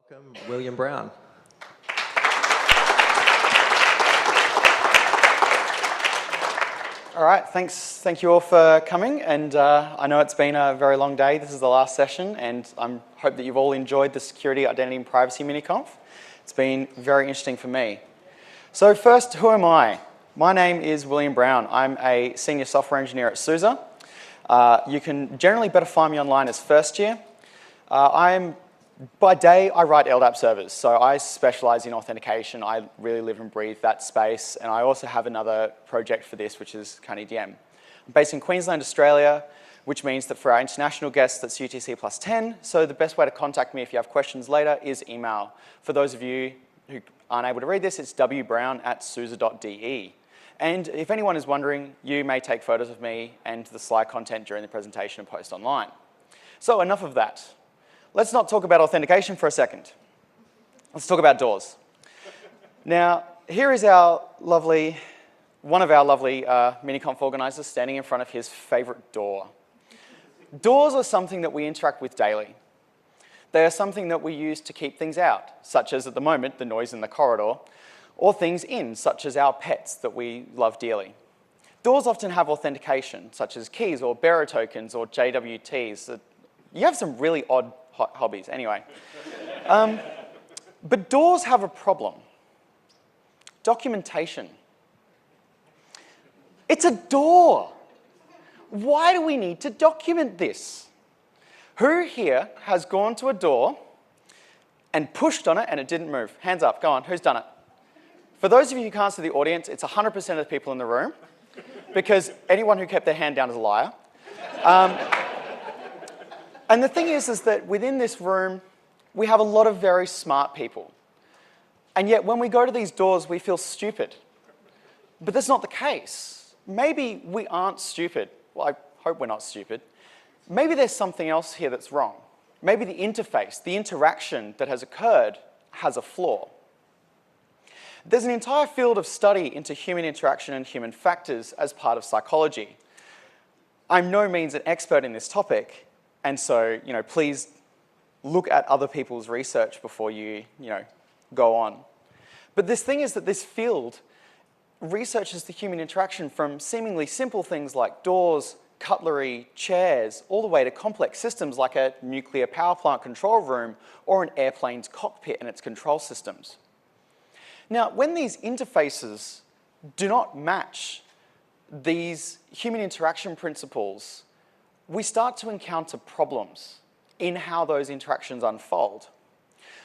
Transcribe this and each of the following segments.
Welcome, William Brown. All right, thank you all for coming, and I know it's been a very long day. This is the last session, and I hope that you've all enjoyed the Security, Identity, and Privacy mini-conf. It's been very interesting for me. So first, who am I? My name is William Brown. I'm a senior software engineer at SUSE. You can generally better find me online as first year. By day, I write LDAP servers, so I specialize in authentication. I really live and breathe that space, and I also have another project for this, which is CunnyDM. I'm based in Queensland, Australia, which means that for our international guests, that's UTC +10, so the best way to contact me if you have questions later is email. For those of you who aren't able to read this, it's wbrown@suse.de. And if anyone is wondering, you may take photos of me and the slide content during the presentation and post online. So enough of that. Let's not talk about authentication for a second. Let's talk about doors. Now, here is one of our lovely mini-conf organizers standing in front of his favorite door. Doors are something that we interact with daily. They are something that we use to keep things out, such as at the moment, the noise in the corridor, or things in, such as our pets that we love dearly. Doors often have authentication, such as keys or bearer tokens or JWTs. You have some really odd hobbies, anyway. But doors have a problem. Documentation. It's a door. Why do we need to document this? Who here has gone to a door and pushed on it and it didn't move? Hands up, go on, who's done it? For those of you who can't see the audience, it's 100% of the people in the room, because anyone who kept their hand down is a liar. And the thing is that within this room, we have a lot of very smart people. And yet when we go to these doors, we feel stupid. But that's not the case. Maybe we aren't stupid. Well, I hope we're not stupid. Maybe there's something else here that's wrong. Maybe the interface, the interaction that has occurred has a flaw. There's an entire field of study into human interaction and human factors as part of psychology. I'm no means an expert in this topic, and so, please look at other people's research before you, go on. But this thing is that this field researches the human interaction from seemingly simple things like doors, cutlery, chairs, all the way to complex systems like a nuclear power plant control room or an airplane's cockpit and its control systems. Now, when these interfaces do not match these human interaction principles, we start to encounter problems in how those interactions unfold.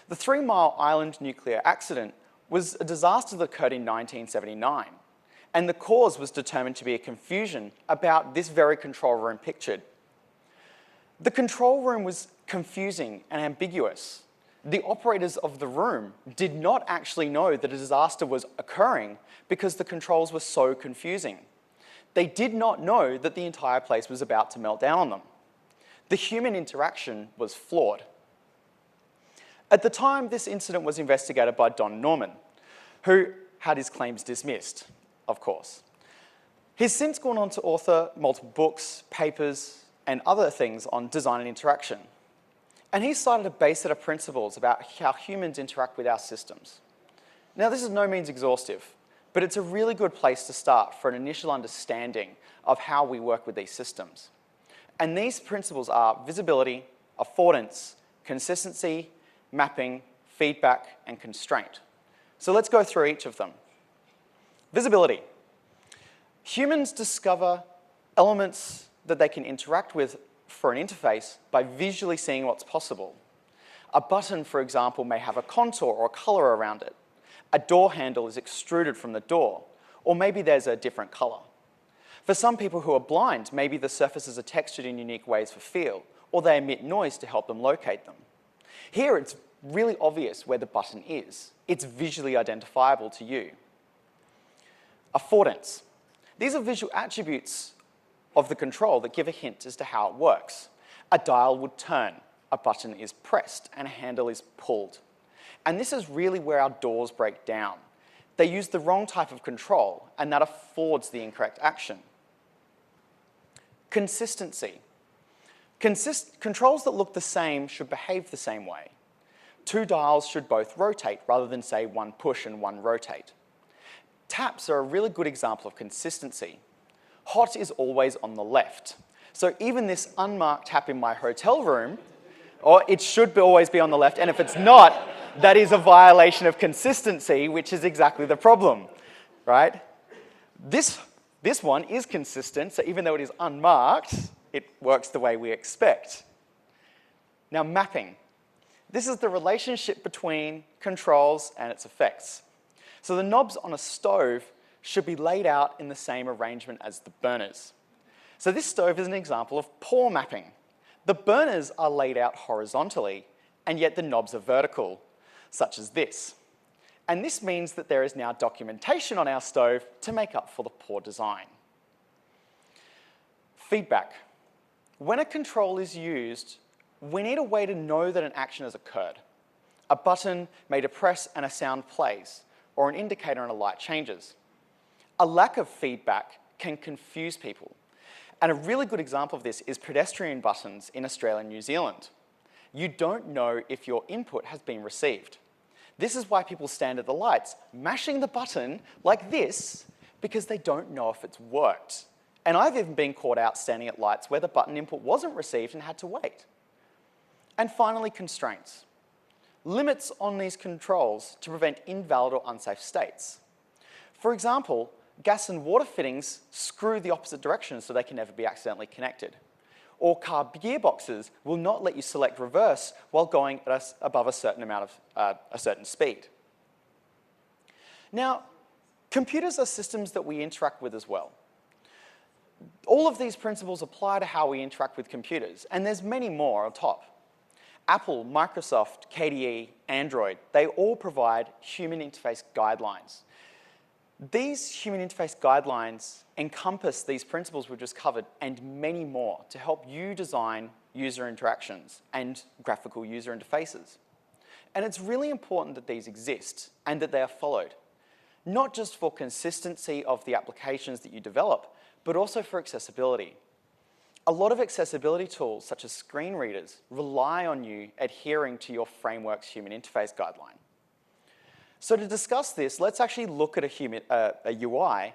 The 3 Mile Island nuclear accident was a disaster that occurred in 1979, and the cause was determined to be a confusion about this very control room pictured. The control room was confusing and ambiguous. The operators of the room did not actually know that a disaster was occurring because the controls were so confusing. They did not know that the entire place was about to melt down on them. The human interaction was flawed. At the time, this incident was investigated by Don Norman, who had his claims dismissed, of course. He's since gone on to author multiple books, papers, and other things on design and interaction. And he cited a base set of principles about how humans interact with our systems. Now, this is no means exhaustive, but it's a really good place to start for an initial understanding of how we work with these systems. And these principles are visibility, affordance, consistency, mapping, feedback, and constraint. So let's go through each of them. Visibility. Humans discover elements that they can interact with for an interface by visually seeing what's possible. A button, for example, may have a contour or a color around it. A door handle is extruded from the door, or maybe there's a different color. For some people who are blind, maybe the surfaces are textured in unique ways for feel, or they emit noise to help them locate them. Here, it's really obvious where the button is. It's visually identifiable to you. Affordance. These are visual attributes of the control that give a hint as to how it works. A dial would turn, a button is pressed, and a handle is pulled. And this is really where our doors break down. They use the wrong type of control, and that affords the incorrect action. Consistency. Controls that look the same should behave the same way. Two dials should both rotate rather than, say, one push and one rotate. Taps are a really good example of consistency. Hot is always on the left. So even this unmarked tap in my hotel room, or it should always be on the left, and if it's not, that is a violation of consistency, which is exactly the problem, right? This one is consistent, so even though it is unmarked, it works the way we expect. Now, mapping. This is the relationship between controls and its effects. So the knobs on a stove should be laid out in the same arrangement as the burners. So this stove is an example of poor mapping. The burners are laid out horizontally, and yet the knobs are vertical, such as this. And this means that there is now documentation on our stove to make up for the poor design. Feedback. When a control is used, we need a way to know that an action has occurred. A button made a press and a sound plays, or an indicator and a light changes. A lack of feedback can confuse people. And a really good example of this is pedestrian buttons in Australia and New Zealand. You don't know if your input has been received. This is why people stand at the lights, mashing the button like this, because they don't know if it's worked. And I've even been caught out standing at lights where the button input wasn't received and had to wait. And finally, constraints. Limits on these controls to prevent invalid or unsafe states. For example, gas and water fittings screw the opposite direction so they can never be accidentally connected. Or car gearboxes will not let you select reverse while going at above a certain amount of a certain speed. Now, computers are systems that we interact with as well. All of these principles apply to how we interact with computers, and there's many more on top. Apple, Microsoft, KDE, Android, they all provide human interface guidelines. These human interface guidelines encompass these principles we've just covered and many more to help you design user interactions and graphical user interfaces. And it's really important that these exist and that they are followed, not just for consistency of the applications that you develop, but also for accessibility. A lot of accessibility tools, such as screen readers, rely on you adhering to your framework's human interface guideline. So to discuss this, let's actually look at a UI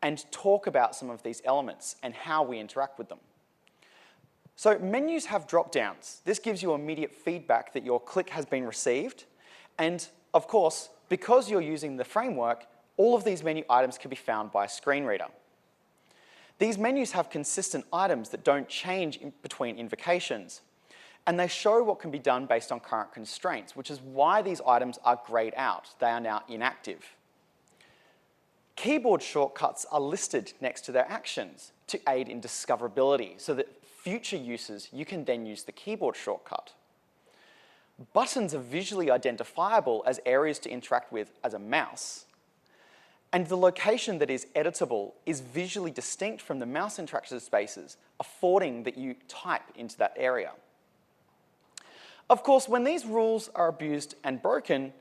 and talk about some of these elements and how we interact with them. So menus have drop-downs. This gives you immediate feedback that your click has been received. And of course, because you're using the framework, all of these menu items can be found by a screen reader. These menus have consistent items that don't change between invocations. And they show what can be done based on current constraints, which is why these items are grayed out. They are now inactive. Keyboard shortcuts are listed next to their actions to aid in discoverability, so that future uses, you can then use the keyboard shortcut. Buttons are visually identifiable as areas to interact with as a mouse. And the location that is editable is visually distinct from the mouse interaction spaces, affording that you type into that area. Of course, when these rules are abused and broken,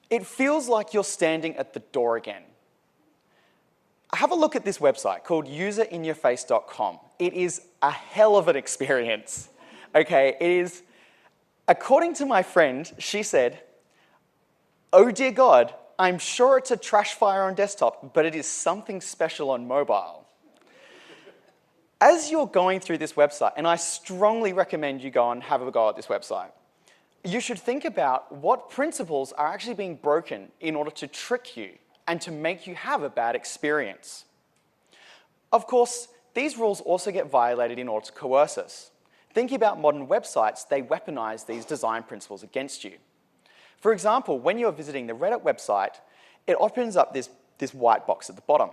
it feels like you're standing at the door again. Have a look at this website called userinyourface.com. It is a hell of an experience. Okay, it is, according to my friend, she said, "Oh dear God, I'm sure it's a trash fire on desktop, but it is something special on mobile." As you're going through this website, and I strongly recommend you go and have a go at this website, you should think about what principles are actually being broken in order to trick you and to make you have a bad experience. Of course, these rules also get violated in order to coerce us. Thinking about modern websites, they weaponize these design principles against you. For example, when you're visiting the Reddit website, it opens up this white box at the bottom.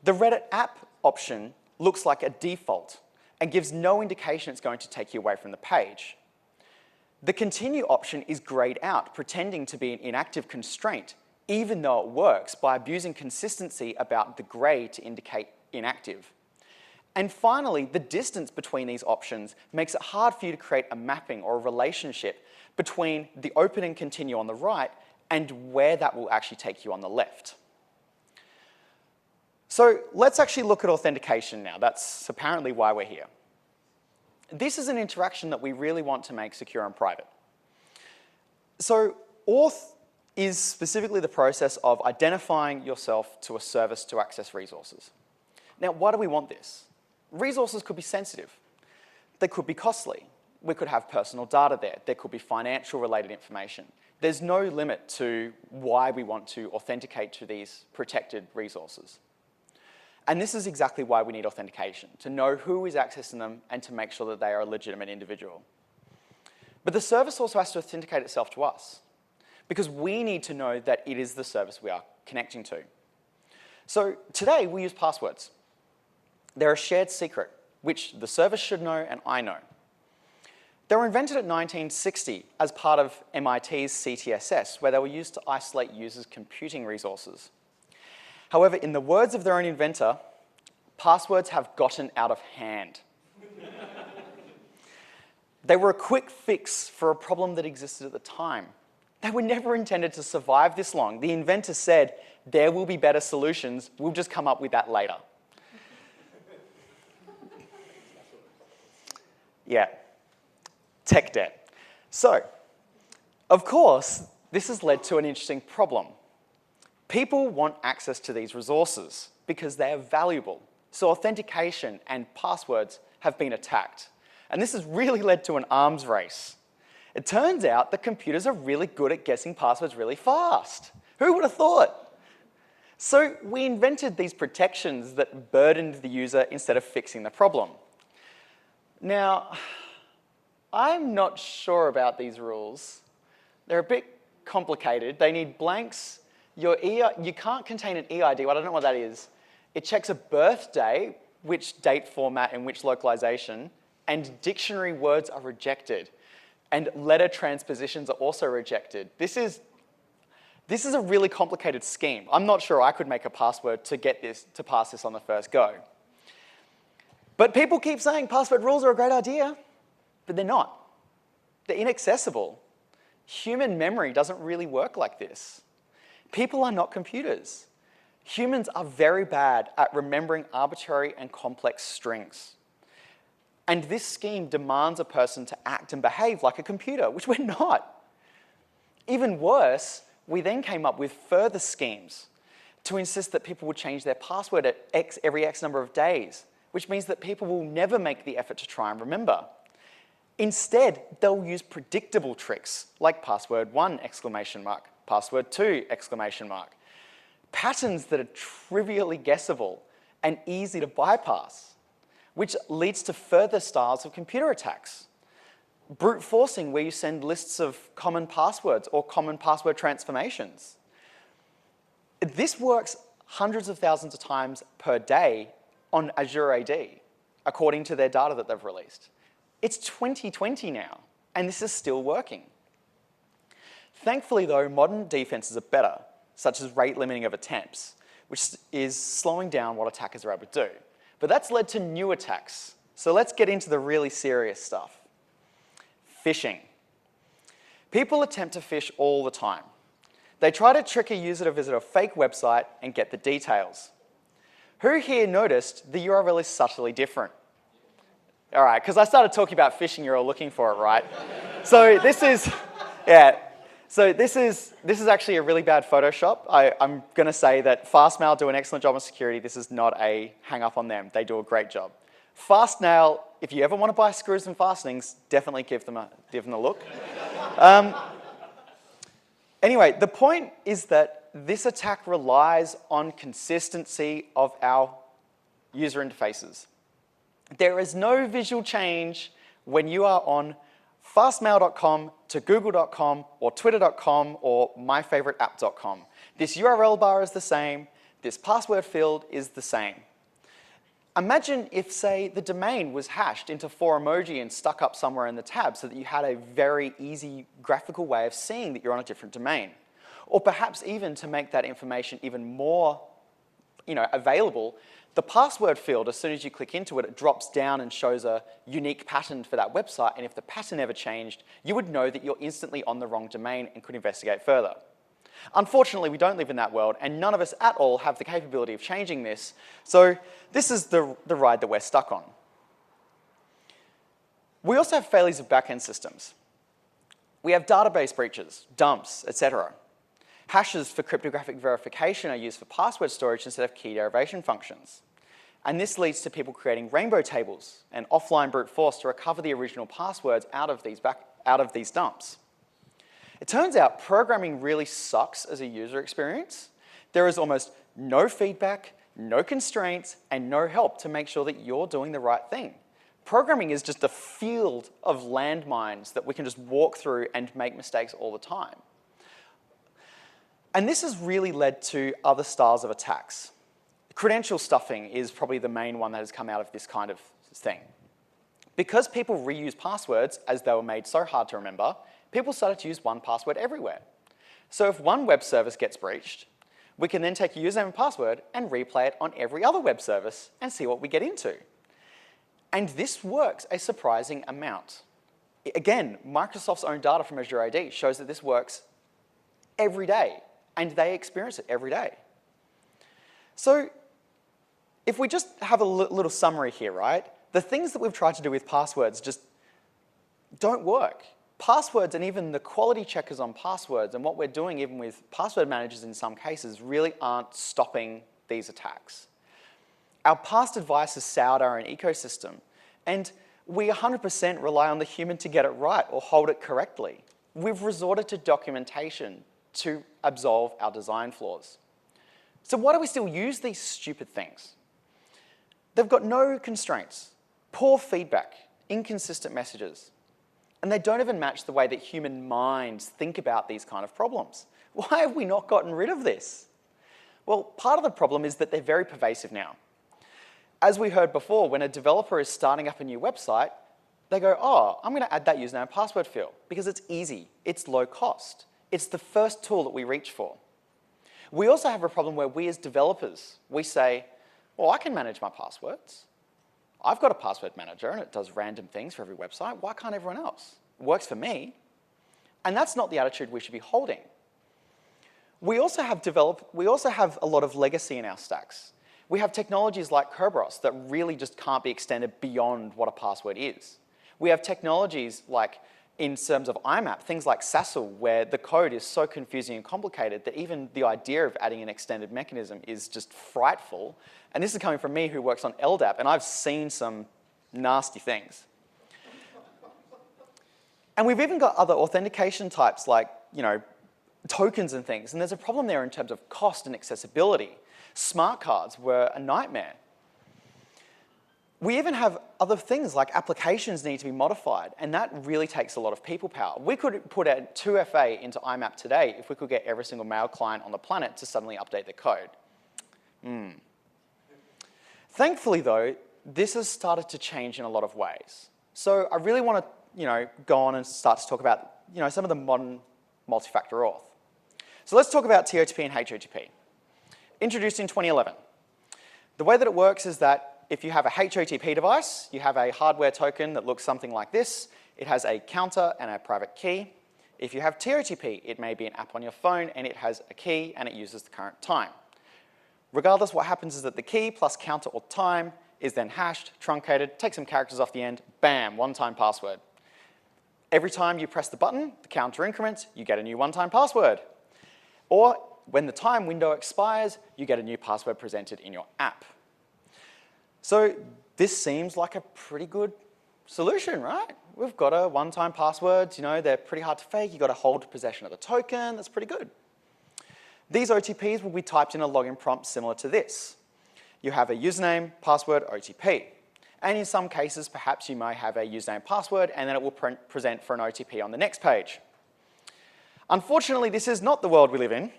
The Reddit app option looks like a default and gives no indication it's going to take you away from the page. The continue option is grayed out, pretending to be an inactive constraint, even though it works by abusing consistency about the gray to indicate inactive. And finally, the distance between these options makes it hard for you to create a mapping or a relationship between the open and continue on the right and where that will actually take you on the left. So let's actually look at authentication now. That's apparently why we're here. This is an interaction that we really want to make secure and private. So auth is specifically the process of identifying yourself to a service to access resources. Now, why do we want this? Resources could be sensitive. They could be costly. We could have personal data there. There could be financial related information. There's no limit to why we want to authenticate to these protected resources. And this is exactly why we need authentication, to know who is accessing them and to make sure that they are a legitimate individual. But the service also has to authenticate itself to us, because we need to know that it is the service we are connecting to. So today we use passwords. They're a shared secret, which the service should know and I know. They were invented in 1960 as part of MIT's CTSS, where they were used to isolate users' computing resources. However, in the words of their own inventor, passwords have gotten out of hand. They were a quick fix for a problem that existed at the time. They were never intended to survive this long. The inventor said, there will be better solutions, we'll just come up with that later. Yeah, tech debt. So, of course, this has led to an interesting problem. People want access to these resources because they are valuable. So authentication and passwords have been attacked. And this has really led to an arms race. It turns out that computers are really good at guessing passwords really fast. Who would have thought? So we invented these protections that burdened the user instead of fixing the problem. Now, I'm not sure about these rules. They're a bit complicated. They need blanks. You can't contain an EID. Well, I don't know what that is. It checks a birthday, which date format and which localization, and dictionary words are rejected. And letter transpositions are also rejected. This is a really complicated scheme. I'm not sure I could make a password to get this, to pass this on the first go. But people keep saying password rules are a great idea, but they're not. They're inaccessible. Human memory doesn't really work like this. People are not computers. Humans are very bad at remembering arbitrary and complex strings. And this scheme demands a person to act and behave like a computer, which we're not. Even worse, we then came up with further schemes to insist that people would change their password at every X number of days, which means that people will never make the effort to try and remember. Instead, they'll use predictable tricks like password 1 exclamation mark, password 2 exclamation mark. Patterns that are trivially guessable and easy to bypass, which leads to further styles of computer attacks. Brute forcing, where you send lists of common passwords or common password transformations. This works hundreds of thousands of times per day on Azure AD, according to their data that they've released. It's 2020 now, and this is still working. Thankfully, though, modern defenses are better, such as rate limiting of attempts, which is slowing down what attackers are able to do. But that's led to new attacks. So let's get into the really serious stuff. Phishing. People attempt to phish all the time. They try to trick a user to visit a fake website and get the details. Who here noticed the URL is subtly different? All right, because I started talking about phishing, you're all looking for it, right? So this is, yeah. So this is actually a really bad Photoshop. I'm going to say that Fastmail do an excellent job on security. This is not a hang up on them. They do a great job. Fastmail, if you ever want to buy screws and fastenings, definitely give them a look. Anyway, the point is that this attack relies on consistency of our user interfaces. There is no visual change when you are on fastmail.com to google.com or twitter.com or myfavoriteapp.com. This URL bar is the same. This password field is the same. Imagine if, say, the domain was hashed into 4 emoji and stuck up somewhere in the tab so that you had a very easy graphical way of seeing that you're on a different domain. Or perhaps even to make that information even more available, the password field, as soon as you click into it, it drops down and shows a unique pattern for that website. And if the pattern ever changed, you would know that you're instantly on the wrong domain and could investigate further. Unfortunately, we don't live in that world, and none of us at all have the capability of changing this. So this is the ride that we're stuck on. We also have failures of back-end systems. We have database breaches, dumps, etc. Hashes for cryptographic verification are used for password storage instead of key derivation functions. And this leads to people creating rainbow tables and offline brute force to recover the original passwords out of these dumps. It turns out programming really sucks as a user experience. There is almost no feedback, no constraints, and no help to make sure that you're doing the right thing. Programming is just a field of landmines that we can just walk through and make mistakes all the time. And this has really led to other styles of attacks. Credential stuffing is probably the main one that has come out of this kind of thing. Because people reuse passwords as they were made so hard to remember, people started to use one password everywhere. So if one web service gets breached, we can then take a username and password and replay it on every other web service and see what we get into. And this works a surprising amount. Again, Microsoft's own data from Azure AD shows that this works every day, and they experience it every day. So if we just have a little summary here, right? The things that we've tried to do with passwords just don't work. Passwords and even the quality checkers on passwords and what we're doing even with password managers in some cases really aren't stopping these attacks. Our past advice has soured our own ecosystem, and we 100% rely on the human to get it right or hold it correctly. We've resorted to documentation to absolve our design flaws. So why do we still use these stupid things? They've got no constraints, poor feedback, inconsistent messages, and they don't even match the way that human minds think about these kind of problems. Why have we not gotten rid of this? Well, part of the problem is that they're very pervasive now. As we heard before, when a developer is starting up a new website, they go, oh, I'm going to add that username and password field because it's easy, it's low cost. It's the first tool that we reach for. We also have a problem where we as developers, we say, well, I can manage my passwords. I've got a password manager and it does random things for every website. Why can't everyone else? It works for me. And that's not the attitude we should be holding. We also have a lot of legacy in our stacks. We have technologies like Kerberos that really just can't be extended beyond what a password is. We have technologies like, in terms of IMAP, things like SASL, where the code is so confusing and complicated that even the idea of adding an extended mechanism is just frightful. And this is coming from me who works on LDAP, and I've seen some nasty things. And we've even got other authentication types like, tokens and things, and there's a problem there in terms of cost and accessibility. Smart cards were a nightmare. We even have other things like applications need to be modified, and that really takes a lot of people power. We could put a 2FA into IMAP today if we could get every single mail client on the planet to suddenly update the code. Thankfully, though, this has started to change in a lot of ways. So I really want to, go on and start to talk about, some of the modern multi-factor auth. So let's talk about TOTP and HOTP. Introduced in 2011. The way that it works is that if you have a HOTP device, you have a hardware token that looks something like this. It has a counter and a private key. If you have TOTP, it may be an app on your phone and it has a key and it uses the current time. Regardless, what happens is that the key plus counter or time is then hashed, truncated, take some characters off the end, bam, one-time password. Every time you press the button, the counter increments, you get a new one-time password. Or when the time window expires, you get a new password presented in your app. So this seems like a pretty good solution, right? We've got a one-time passwords, they're pretty hard to fake. You've got to hold possession of the token. That's pretty good. These OTPs will be typed in a login prompt similar to this. You have a username, password, OTP. And in some cases, perhaps you may have a username password, and then it will present for an OTP on the next page. Unfortunately, this is not the world we live in.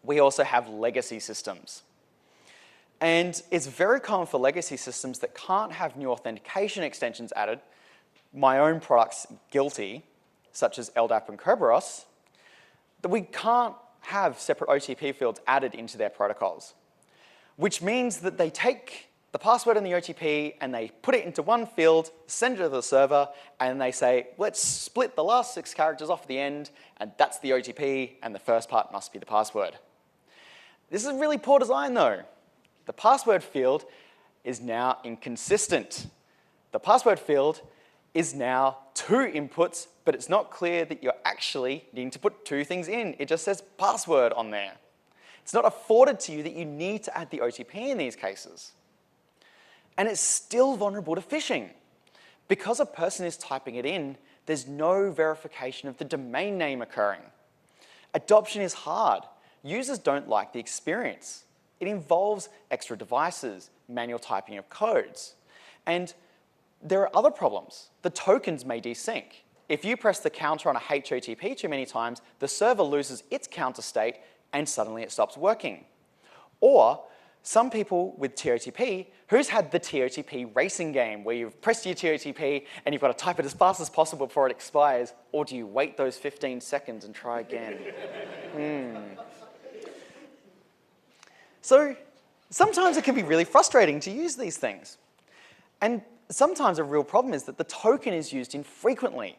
We also have legacy systems. And it's very common for legacy systems that can't have new authentication extensions added, my own products guilty, such as LDAP and Kerberos, that we can't have separate OTP fields added into their protocols, which means that they take the password and the OTP and they put it into one field, send it to the server, and they say, let's split the last 6 characters off the end, and that's the OTP, and the first part must be the password. This is really poor design, though. The password field is now inconsistent. The password field is now 2 inputs, but it's not clear that you're actually needing to put 2 things in. It just says password on there. It's not afforded to you that you need to add the OTP in these cases. And it's still vulnerable to phishing. Because a person is typing it in, there's no verification of the domain name occurring. Adoption is hard. Users don't like the experience. It involves extra devices, manual typing of codes. And there are other problems. The tokens may desync. If you press the counter on a HTTP too many times, the server loses its counter state and suddenly it stops working. Or some people with TOTP, who's had the TOTP racing game where you've pressed your TOTP and you've got to type it as fast as possible before it expires, or do you wait those 15 seconds and try again? So sometimes it can be really frustrating to use these things. And sometimes a real problem is that the token is used infrequently.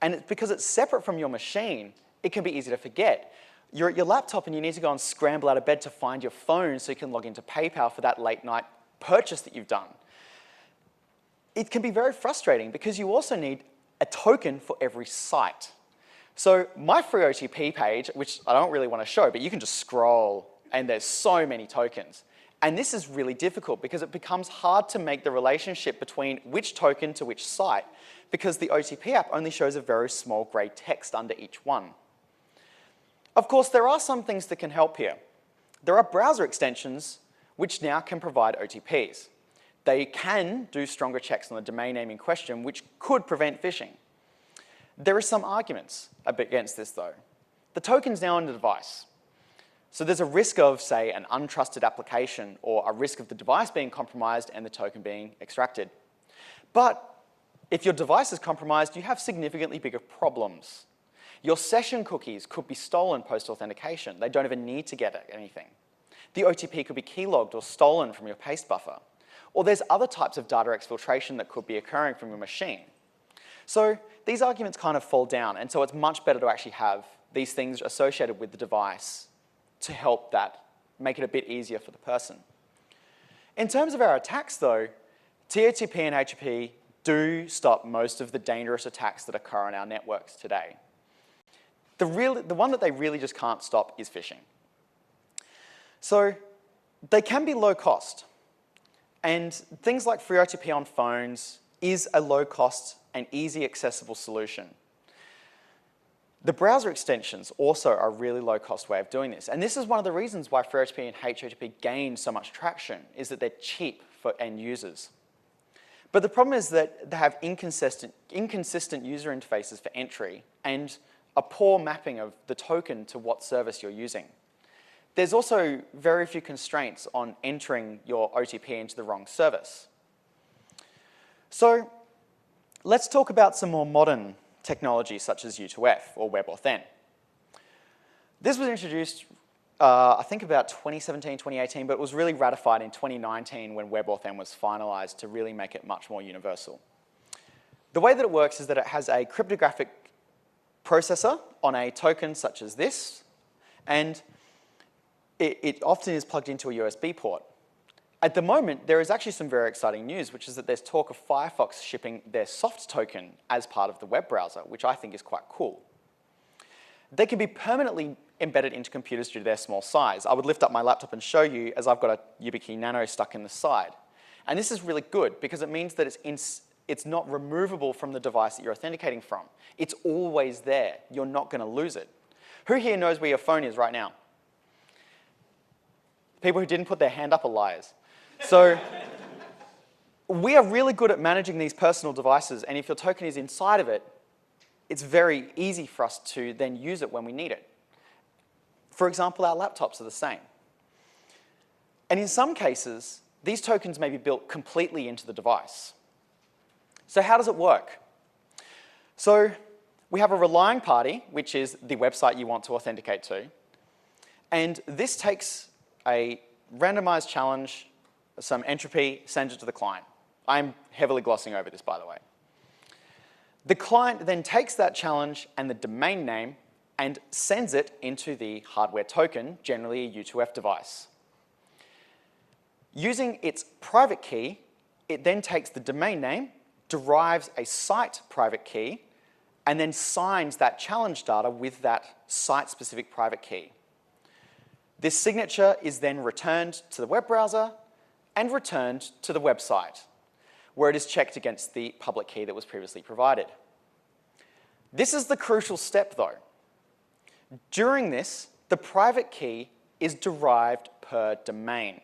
And it's because it's separate from your machine, it can be easy to forget. You're at your laptop and you need to go and scramble out of bed to find your phone so you can log into PayPal for that late night purchase that you've done. It can be very frustrating because you also need a token for every site. So my free OTP page, which I don't really want to show, but you can just scroll and there's so many tokens. And this is really difficult because it becomes hard to make the relationship between which token to which site because the OTP app only shows a very small grey text under each one. Of course, there are some things that can help here. There are browser extensions which now can provide OTPs. They can do stronger checks on the domain name in question, which could prevent phishing. There are some arguments against this, though. The token's now on the device. So there's a risk of, say, an untrusted application or a risk of the device being compromised and the token being extracted. But if your device is compromised, you have significantly bigger problems. Your session cookies could be stolen post-authentication. They don't even need to get anything. The OTP could be keylogged or stolen from your paste buffer. Or there's other types of data exfiltration that could be occurring from your machine. So these arguments kind of fall down, and so it's much better to actually have these things associated with the device to help that, make it a bit easier for the person. In terms of our attacks, though, TOTP and HTTP do stop most of the dangerous attacks that occur on our networks today. The one that they really just can't stop is phishing. So they can be low cost. And things like free OTP on phones is a low cost and easy accessible solution. The browser extensions also are a really low cost way of doing this. And this is one of the reasons why free OTP and HTTP gain so much traction, is that they're cheap for end users. But the problem is that they have inconsistent user interfaces for entry and a poor mapping of the token to what service you're using. There's also very few constraints on entering your OTP into the wrong service. So let's talk about some more modern technology such as U2F or WebAuthn. This was introduced, I think about 2017, 2018, but it was really ratified in 2019 when WebAuthn was finalized to really make it much more universal. The way that it works is that it has a cryptographic processor on a token such as this, and it often is plugged into a USB port. At the moment, there is actually some very exciting news, which is that there's talk of Firefox shipping their soft token as part of the web browser, which I think is quite cool. They can be permanently embedded into computers due to their small size. I would lift up my laptop and show you, as I've got a YubiKey Nano stuck in the side. And this is really good because it means that it's not removable from the device that you're authenticating from. It's always there. You're not going to lose it. Who here knows where your phone is right now? People who didn't put their hand up are liars. So we are really good at managing these personal devices, and if your token is inside of it, it's very easy for us to then use it when we need it. For example, our laptops are the same. And in some cases, these tokens may be built completely into the device. So how does it work? So we have a relying party, which is the website you want to authenticate to. And this takes a randomized challenge, some entropy, sends it to the client. I'm heavily glossing over this, by the way. The client then takes that challenge and the domain name and sends it into the hardware token, generally a U2F device. Using its private key, it then takes the domain name, derives a site private key and then signs that challenge data with that site-specific private key. This signature is then returned to the web browser and returned to the website, where it is checked against the public key that was previously provided. This is the crucial step, though. During this, the private key is derived per domain.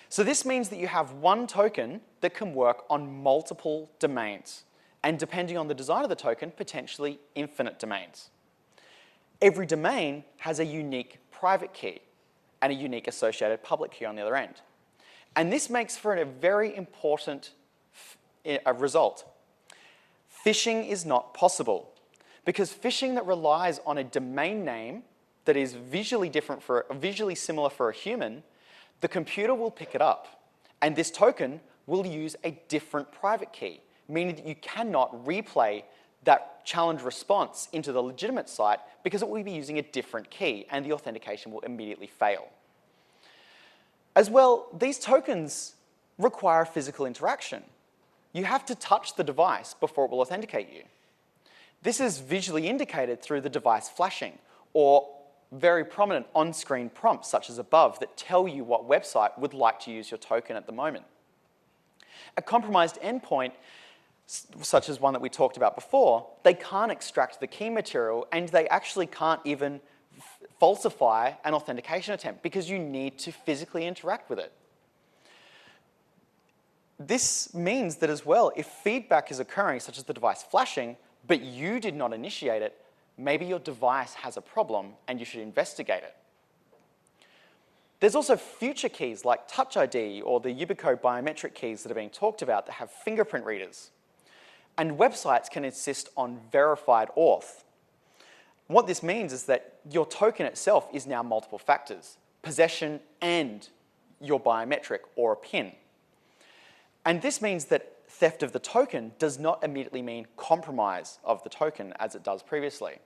So this means that you have one token that can work on multiple domains, and depending on the design of the token, potentially infinite domains. Every domain has a unique private key and a unique associated public key on the other end. And this makes for a very important result. Phishing is not possible, because phishing that relies on a domain name that is visually similar for a human, the computer will pick it up, and this token will use a different private key, meaning that you cannot replay that challenge response into the legitimate site because it will be using a different key, and the authentication will immediately fail. As well, these tokens require physical interaction. You have to touch the device before it will authenticate you. This is visually indicated through the device flashing, or very prominent on-screen prompts such as above that tell you what website would like to use your token at the moment. A compromised endpoint, such as one that we talked about before, they can't extract the key material, and they actually can't even falsify an authentication attempt because you need to physically interact with it. This means that as well, if feedback is occurring, such as the device flashing, but you did not initiate it, maybe your device has a problem and you should investigate it. There's also future keys like Touch ID or the Yubico biometric keys that are being talked about that have fingerprint readers. And websites can insist on verified auth. What this means is that your token itself is now multiple factors, possession and your biometric or a PIN. And this means that theft of the token does not immediately mean compromise of the token as it does previously.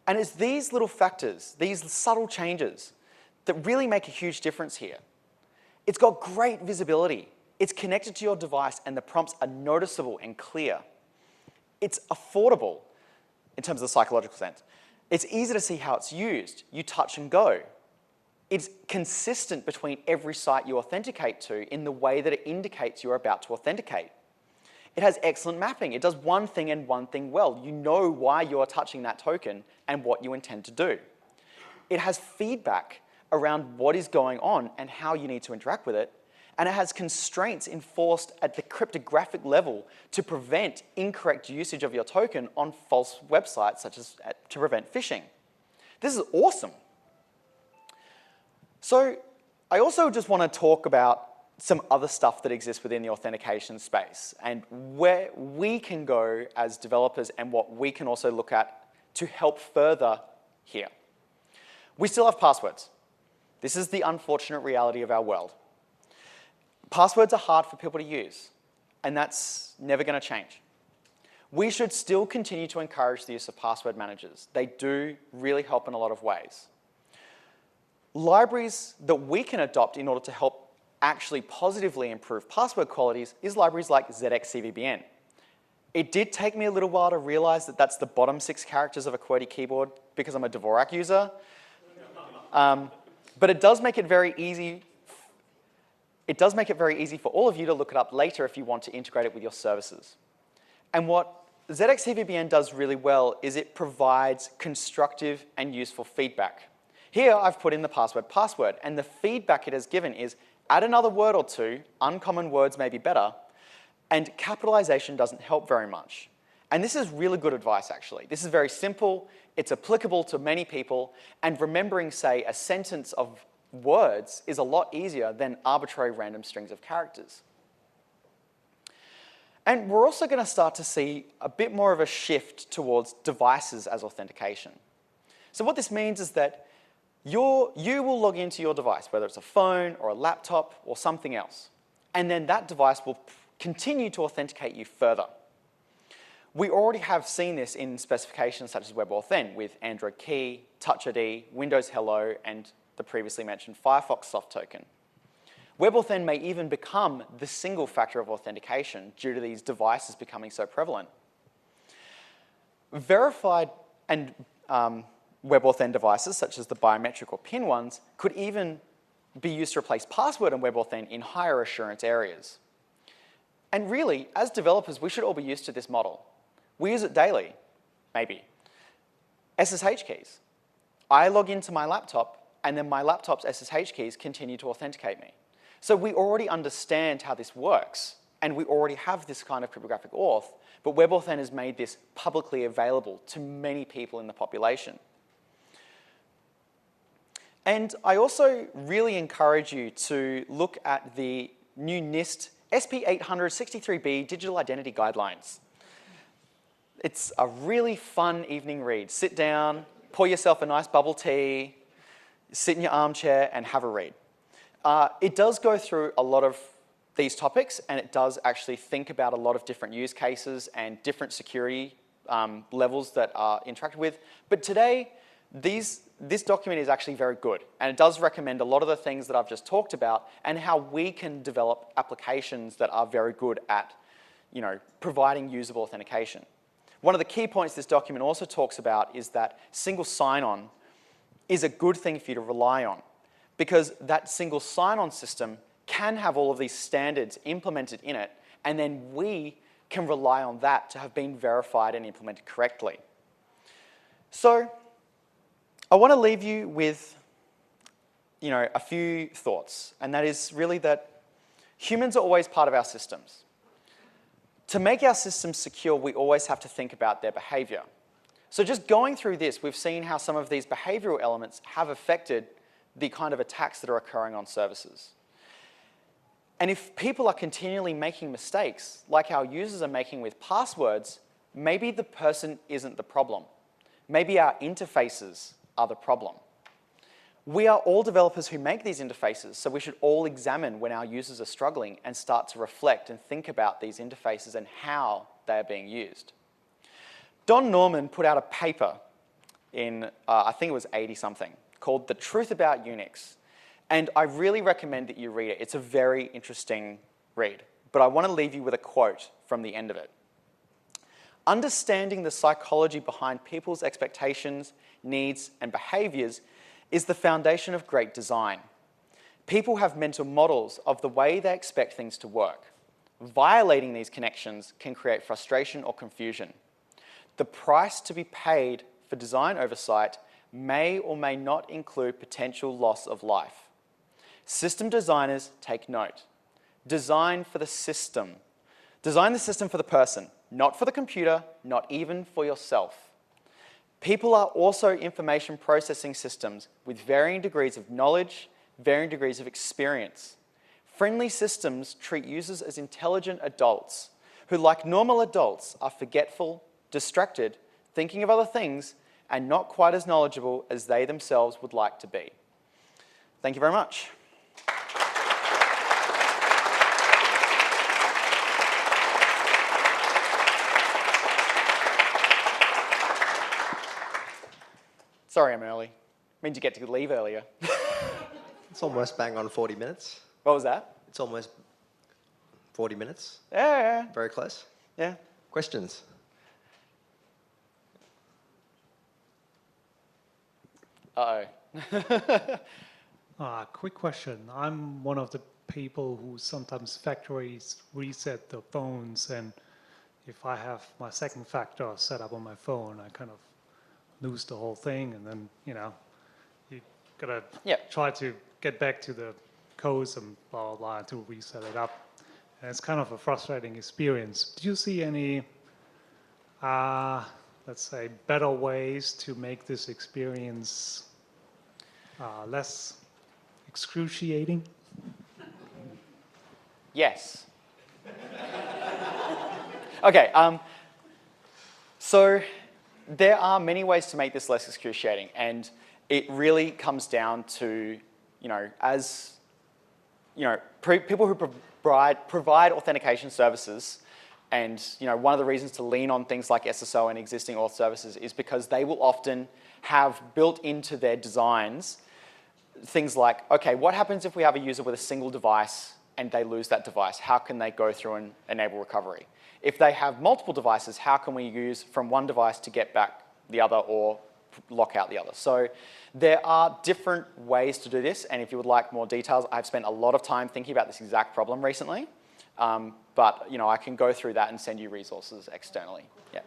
And it's these little factors, these subtle changes, that really make a huge difference here. It's got great visibility. It's connected to your device and the prompts are noticeable and clear. It's affordable in terms of the psychological sense. It's easy to see how it's used. You touch and go. It's consistent between every site you authenticate to in the way that it indicates you're about to authenticate. It has excellent mapping. It does one thing and one thing well. You know why you're touching that token and what you intend to do. It has feedback around what is going on and how you need to interact with it. And it has constraints enforced at the cryptographic level to prevent incorrect usage of your token on false websites, such as to prevent phishing. This is awesome. So I also just want to talk about some other stuff that exists within the authentication space and where we can go as developers and what we can also look at to help further here. We still have passwords. This is the unfortunate reality of our world. Passwords are hard for people to use, and that's never going to change. We should still continue to encourage the use of password managers. They do really help in a lot of ways. Libraries that we can adopt in order to help actually positively improve password qualities is libraries like ZXCVBN. It did take me a little while to realize that that's the bottom 6 characters of a QWERTY keyboard because I'm a Dvorak user. But it does make it very easy. It does make it very easy for all of you to look it up later if you want to integrate it with your services. And what ZXCVBN does really well is it provides constructive and useful feedback. Here I've put in the password, and the feedback it has given is add another word or two, uncommon words may be better, and capitalization doesn't help very much. And this is really good advice, actually. This is very simple, it's applicable to many people, and remembering, say, a sentence of words is a lot easier than arbitrary random strings of characters. And we're also going to start to see a bit more of a shift towards devices as authentication. So what this means is that you will log into your device, whether it's a phone or a laptop or something else, and then that device will continue to authenticate you further. We already have seen this in specifications such as WebAuthn with Android Key, Touch ID, Windows Hello, and the previously mentioned Firefox soft token. WebAuthn may even become the single factor of authentication due to these devices becoming so prevalent. Verified and WebAuthn devices, such as the biometric or PIN ones, could even be used to replace password on WebAuthn in higher assurance areas. And really, as developers, we should all be used to this model. We use it daily, maybe. SSH keys. I log into my laptop, and then my laptop's SSH keys continue to authenticate me. So we already understand how this works, and we already have this kind of cryptographic auth, but WebAuthn has made this publicly available to many people in the population. And I also really encourage you to look at the new NIST SP863B Digital Identity Guidelines. It's a really fun evening read. Sit down, pour yourself a nice bubble tea, sit in your armchair and have a read. It does go through a lot of these topics, and it does actually think about a lot of different use cases and different security levels that are interacted with. But today, this document is actually very good, and it does recommend a lot of the things that I've just talked about and how we can develop applications that are very good at, providing usable authentication. One of the key points this document also talks about is that single sign-on is a good thing for you to rely on, because that single sign-on system can have all of these standards implemented in it, and then we can rely on that to have been verified and implemented correctly. So I want to leave you with a few thoughts, and that is really that humans are always part of our systems. To make our systems secure, we always have to think about their behavior. So just going through this, we've seen how some of these behavioral elements have affected the kind of attacks that are occurring on services. And if people are continually making mistakes, like our users are making with passwords, maybe the person isn't the problem. Maybe our interfaces are the problem. We are all developers who make these interfaces, so we should all examine when our users are struggling and start to reflect and think about these interfaces and how they are being used. Don Norman put out a paper in, I think it was 80-something, called The Truth About Unix. And I really recommend that you read it. It's a very interesting read. But I want to leave you with a quote from the end of it. Understanding the psychology behind people's expectations, needs, and behaviors is the foundation of great design. People have mental models of the way they expect things to work. Violating these connections can create frustration or confusion. The price to be paid for design oversight may or may not include potential loss of life. System designers, take note. Design for the system. Design the system for the person, not for the computer, not even for yourself. People are also information processing systems with varying degrees of knowledge, varying degrees of experience. Friendly systems treat users as intelligent adults who, like normal adults, are forgetful, distracted, thinking of other things, and not quite as knowledgeable as they themselves would like to be. Thank you very much. Sorry I'm early. Meant to get to leave earlier. It's almost bang on 40 minutes. What was that? It's almost 40 minutes. Yeah. Very close. Yeah. Questions? Uh-oh. Quick question. I'm one of the people who sometimes factories reset their phones, and if I have my second factor set up on my phone, I kind of lose the whole thing, and then, you gotta try to get back to the codes and blah, blah, blah to reset it up. And it's kind of a frustrating experience. Do you see any, let's say, better ways to make this experience less excruciating? Yes. Okay, so there are many ways to make this less excruciating, and it really comes down to, people who provide authentication services, and one of the reasons to lean on things like SSO and existing auth services is because they will often have built into their designs things like, okay, what happens if we have a user with a single device and they lose that device? How can they go through and enable recovery? If they have multiple devices, how can we use from one device to get back the other or lock out the other? So there are different ways to do this, and if you would like more details, I've spent a lot of time thinking about this exact problem recently, but I can go through that and send you resources externally. Yeah.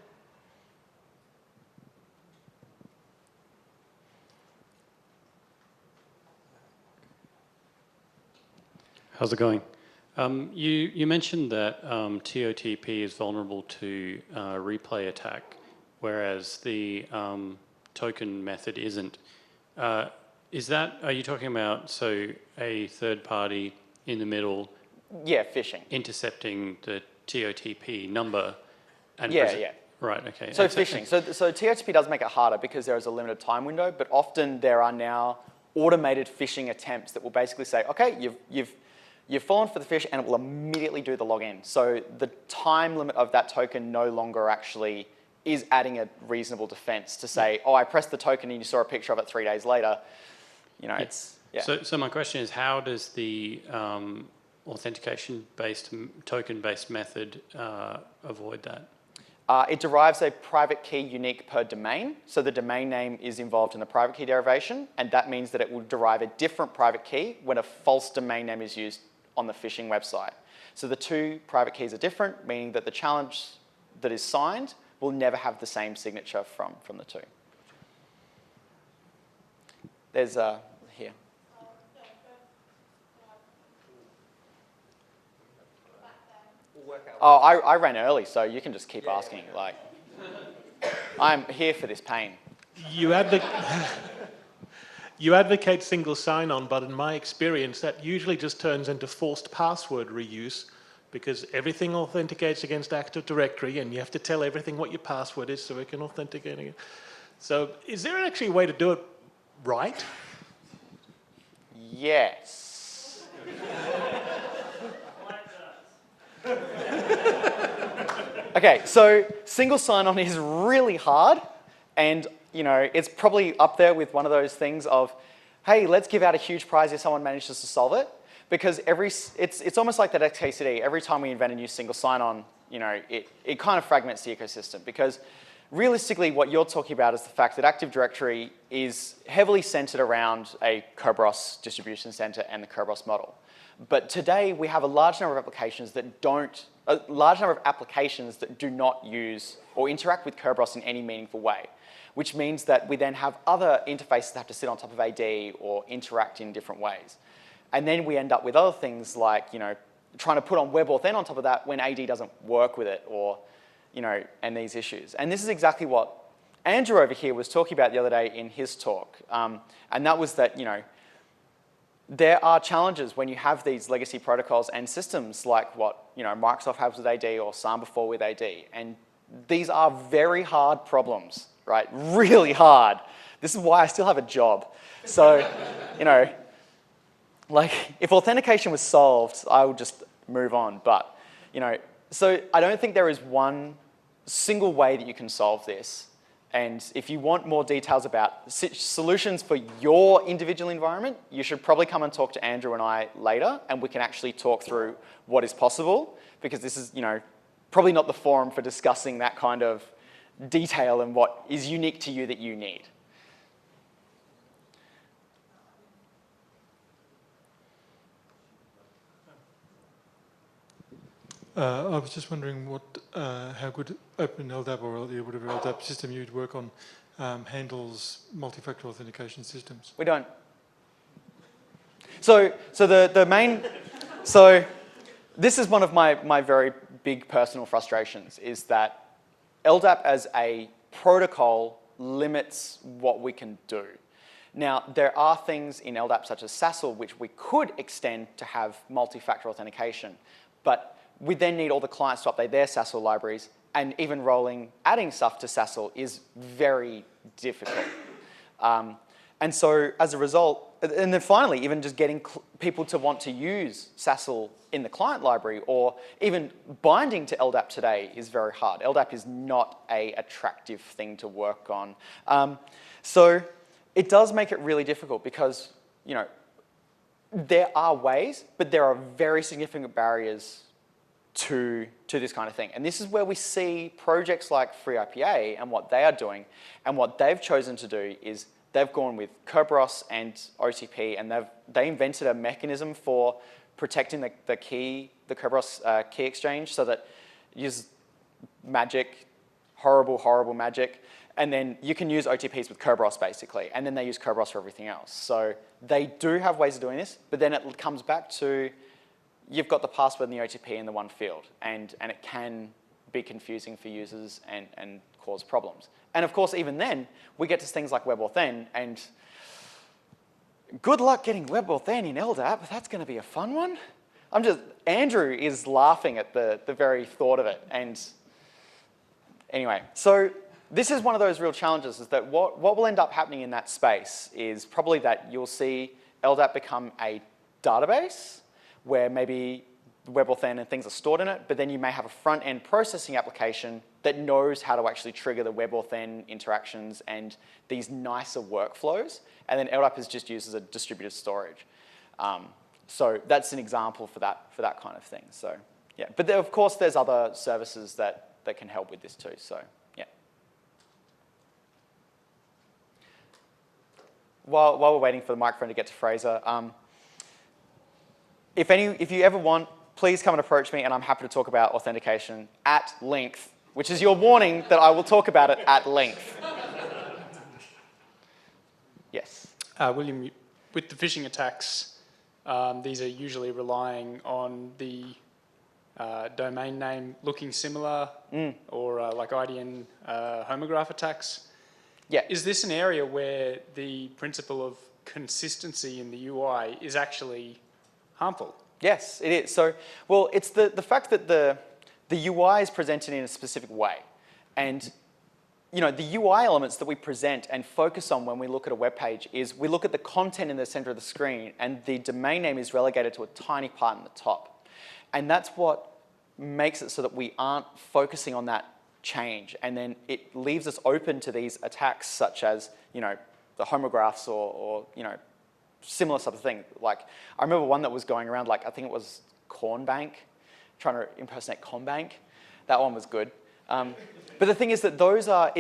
How's it going? You mentioned that TOTP is vulnerable to replay attack, whereas the token method isn't. Are you talking about, so a third party in the middle? Yeah, phishing. Intercepting the TOTP number? And yeah. Right, okay. So phishing. So TOTP does make it harder because there is a limited time window, but often there are now automated phishing attempts that will basically say, okay, you've fallen for the phish, and it will immediately do the login. So the time limit of that token no longer actually is adding a reasonable defense to say, oh, I pressed the token and you saw a picture of it 3 days later. It's, yeah. So my question is, how does the authentication-based, token-based method avoid that? It derives a private key unique per domain. So the domain name is involved in the private key derivation, and that means that it will derive a different private key when a false domain name is used on the phishing website. So the two private keys are different, meaning that the challenge that is signed will never have the same signature from the two. There's here. Oh, I ran early, so you can just keep asking. Like, I'm here for this pain. You advocate single sign-on, but in my experience, that usually just turns into forced password reuse, because everything authenticates against Active Directory, and you have to tell everything what your password is so it can authenticate again. So is there actually a way to do it right? Yes. Okay, so single sign-on is really hard, and it's probably up there with one of those things of, hey, let's give out a huge prize if someone manages to solve it, because it's almost like that XKCD. Every time we invent a new single sign-on, it kind of fragments the ecosystem, because realistically what you're talking about is the fact that Active Directory is heavily centered around a Kerberos distribution center and the Kerberos model. But today we have a large number of applications that do not use or interact with Kerberos in any meaningful way, which means that we then have other interfaces that have to sit on top of AD or interact in different ways. And then we end up with other things like, trying to put on WebAuthn on top of that when AD doesn't work with it, or, and these issues. And this is exactly what Andrew over here was talking about the other day in his talk. And that was that, there are challenges when you have these legacy protocols and systems like what Microsoft has with AD or Samba4 with AD. And these are very hard problems, right? Really hard. This is why I still have a job. So, like, if authentication was solved, I would just move on. But, so I don't think there is one single way that you can solve this. And if you want more details about solutions for your individual environment, you should probably come and talk to Andrew and I later, and we can actually talk through what is possible, because this is, probably not the forum for discussing that kind of detail and what is unique to you that you need. I was just wondering how good OpenLDAP or whatever LDAP system you'd work on handles multi-factor authentication systems. We don't. So this is one of my very big personal frustrations, is that LDAP as a protocol limits what we can do. Now, there are things in LDAP such as SASL which we could extend to have multi-factor authentication, but we then need all the clients to update their SASL libraries, and even adding stuff to SASL is very difficult. And so as a result, and then finally, even just getting people to want to use SASL in the client library or even binding to LDAP today is very hard. LDAP is not an attractive thing to work on. So it does make it really difficult, because you know, there are ways, but there are very significant barriers to this kind of thing. And this is where we see projects like FreeIPA and what they are doing, and what they've chosen to do is they've gone with Kerberos and OTP, and they invented a mechanism for protecting the Kerberos key exchange, so that you use magic, horrible magic, and then you can use OTPs with Kerberos basically, and then they use Kerberos for everything else. So they do have ways of doing this, but then it comes back to you've got the password and the OTP in the one field, and it can be confusing for users and cause problems. And of course, even then, we get to things like WebAuthn, and good luck getting WebAuthn in LDAP. That's going to be a fun one. Andrew is laughing at the very thought of it. And anyway, so this is one of those real challenges, is that what will end up happening in that space is probably that you'll see LDAP become a database where maybe WebAuthn and things are stored in it, but then you may have a front-end processing application that knows how to actually trigger the WebAuthn interactions and these nicer workflows, and then LDAP is just used as a distributed storage. So that's an example for that kind of thing. So yeah, but of course there's other services that can help with this too. So yeah. While we're waiting for the microphone to get to Fraser, if you ever want, please come and approach me, and I'm happy to talk about authentication at length, which is your warning that I will talk about it at length. Yes. William, with the phishing attacks, these are usually relying on the domain name looking similar, or like IDN homograph attacks. Yeah. Is this an area where the principle of consistency in the UI is actually harmful? Yes, it is. So, well, it's the fact that the UI is presented in a specific way. And, you know, the UI elements that we present and focus on when we look at a web page is we look at the content in the center of the screen, and the domain name is relegated to a tiny part in the top. And that's what makes it so that we aren't focusing on that change. And then it leaves us open to these attacks such as, you know, the homographs or you know, similar sort of thing. Like, I remember one that was going around, like, I think it was Cornbank, trying to impersonate Cornbank. That one was good. But the thing is that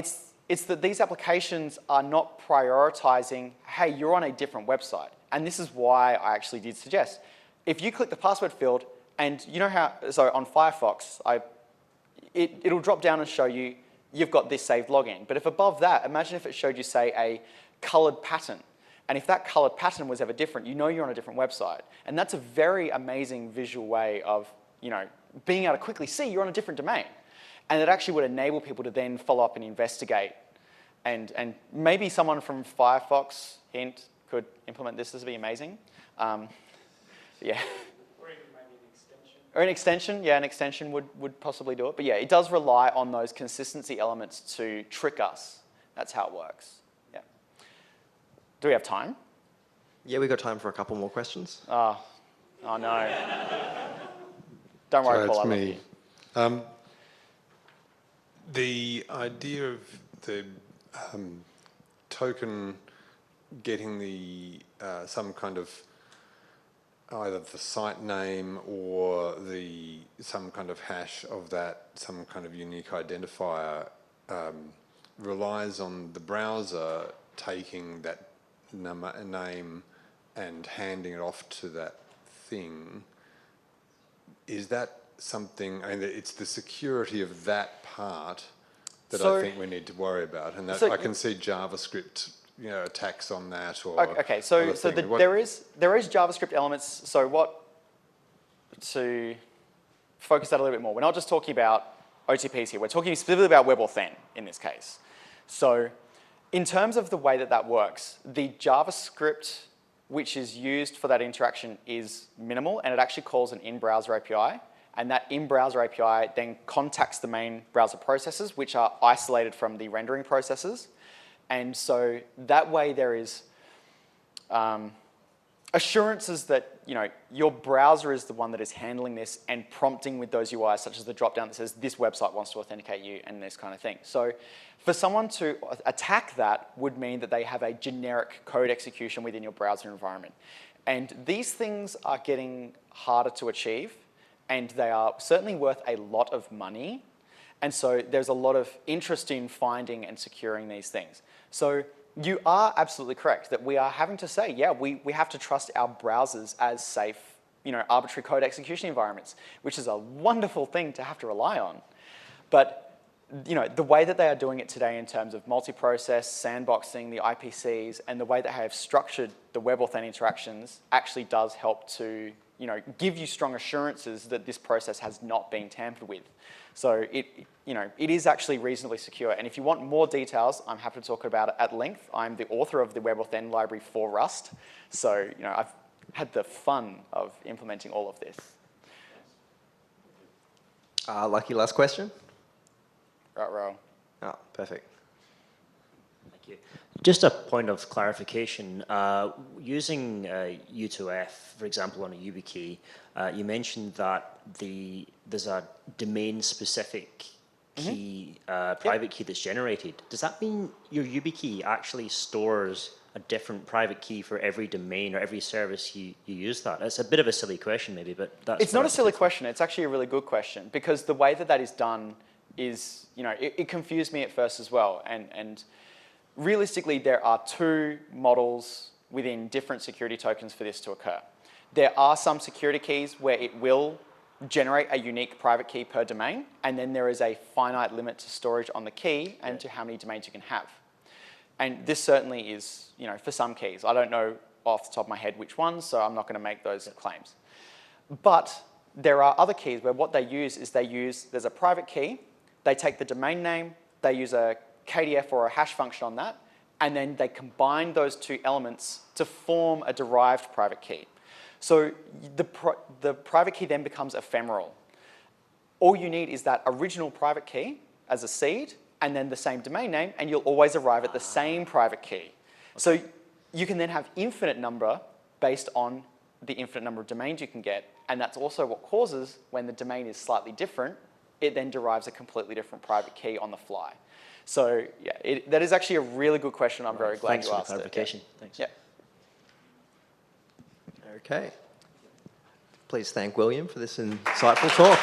it's that these applications are not prioritizing, hey, you're on a different website. And this is why I actually did suggest, if you click the password field, and you know how, so on Firefox, it'll drop down and show you, you've got this saved login. But if above that, imagine if it showed you, say, a colored pattern. And if that colored pattern was ever different, you know you're on a different website. And that's a very amazing visual way of, you know, being able to quickly see you're on a different domain. And it actually would enable people to then follow up and investigate. And maybe someone from Firefox, hint, could implement this. This would be amazing. Yeah. Or even maybe an extension. Or an extension, yeah, an extension would possibly do it. But yeah, it does rely on those consistency elements to trick us. That's how it works. Yeah. Do we have time? Yeah, we got time for a couple more questions. Oh no. Don't worry, Paul, I love you. The idea of the token getting the some kind of either the site name or some kind of hash of that, some kind of unique identifier, relies on the browser taking that name and handing it off to that thing. Is that something, I mean, it's the security of that part that I think we need to worry about, and that I can see JavaScript, you know, attacks on that, or okay. So there is JavaScript elements. So to focus that a little bit more, we're not just talking about OTPs here. We're talking specifically about WebAuthn in this case. So in terms of the way that works, the JavaScript which is used for that interaction is minimal, and it actually calls an in-browser API. And that in-browser API then contacts the main browser processes, which are isolated from the rendering processes. And so that way there is assurances that your browser is the one that is handling this and prompting with those UIs, such as the drop-down that says this website wants to authenticate you and this kind of thing. So for someone to attack that would mean that they have a generic code execution within your browser environment. And these things are getting harder to achieve, and they are certainly worth a lot of money. And so there's a lot of interest in finding and securing these things. So you are absolutely correct that we are having to say, yeah, we have to trust our browsers as safe, arbitrary code execution environments, which is a wonderful thing to have to rely on. But the way that they are doing it today in terms of multi-process, sandboxing, the IPCs, and the way that they have structured the WebAuthn interactions actually does help to give you strong assurances that this process has not been tampered with. So it is actually reasonably secure. And if you want more details, I'm happy to talk about it at length. I'm the author of the WebAuthn library for Rust. So I've had the fun of implementing all of this. Lucky last question. Right. Oh, perfect. Thank you. Just a point of clarification. Using U2F, for example, on a YubiKey, you mentioned that there's a domain-specific key, private key that's generated. Does that mean your YubiKey actually stores a different private key for every domain or every service you use that? It's a bit of a silly question, maybe, but that's... It's not a silly question. It's actually a really good question, because the way that that is done is, it confused me at first as well. And realistically, there are two models within different security tokens for this to occur. There are some security keys where it will generate a unique private key per domain, and then there is a finite limit to storage on the key and to how many domains you can have. And this certainly is, for some keys. I don't know off the top of my head which ones, so I'm not going to make those claims. But there are other keys where what they use is there's a private key, they take the domain name, they use a KDF or a hash function on that, and then they combine those two elements to form a derived private key. So the private key then becomes ephemeral. All you need is that original private key as a seed, and then the same domain name, and you'll always arrive at the same private key. Okay. So you can then have infinite number based on the infinite number of domains you can get, and that's also what causes, when the domain is slightly different, it then derives a completely different private key on the fly. So yeah, that is actually a really good question. I'm very glad you asked it. Thanks for the clarification. Yeah. Thanks. Yeah. Okay. Please thank William for this insightful talk.